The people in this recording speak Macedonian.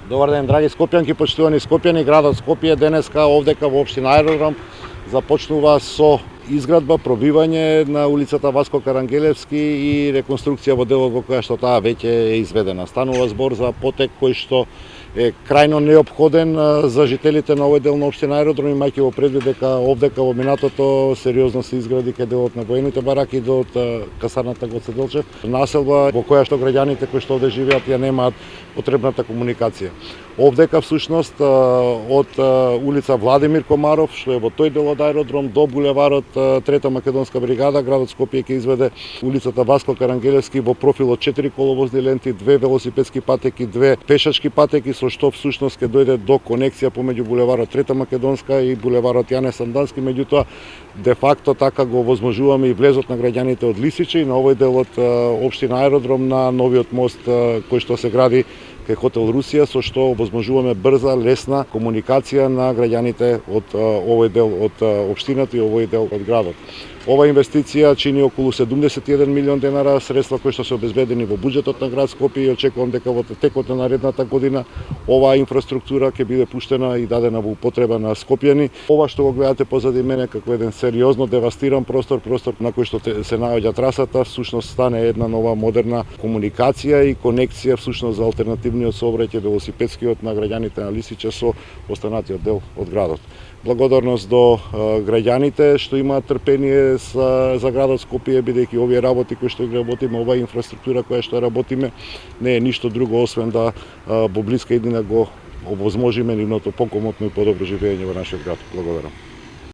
Добар ден, драги скопјанки, почитувани скопјани. Градот Скопје денеска овдека во општина Аеродром започнува со изградба, пробивање на улицата Васко Карангелевски и реконструкција во делот во која што таа веќе е изведена. Станува збор за потек кој што е крајно неопходен за жителите на овој дел на општина Аеродром, имајќи во предвид дека овдека во минатото сериозно се изгради кај делот на воените бараки до касарната Гоце Делчев, населба во која што граѓаните кои што овде живеат ја немаат потребната комуникација. Овдека всушност од улица Владимир Комаров, што е во тој дел од аеродром, до булеварот Трета македонска бригада, градот Скопје ќе изведе улицата Васко Карангелевски во профил од 4 коловозни ленти, 2 велосипедски патеки, 2 пешачки патеки, со што всушност ќе дојде до конекција помеѓу булеварот Трета македонска и булеварот Јане Сандански. Меѓутоа, де факто така го овозможуваме и влезот на граѓаните од Лисиче и на овој дел од општина Аеродром на новиот мост кој што се гради кај хотел Русија, со што овозможуваме брза, лесна комуникација на граѓаните од овој дел од општината и овој дел од градот. Ова инвестиција чини околу 71 милион денара, средства кои што се обезбедени во буџетот на град Скопје и очекувам дека во текот на наредната година оваа инфраструктура ќе биде пуштена и дадена во употреба на скопјани. Ова што го гледате позади мене како еден сериозно девастиран простор на кој што се наоѓа трасата, всушност стане една нова модерна комуникација и конекција всушност за алтернативниот сообраќај велосипедскиот на граѓаните на Лисиче со останатиот дел од градот. Благодарност до граѓаните што имаат трпение за градот Скопје, бидејќи овие работи кои што ги работиме, оваа инфраструктура која што работиме, не е ништо друго освен да во блиска иднина го овозможиме нивното покомотно и подобро живење во нашиот град. Благодарам.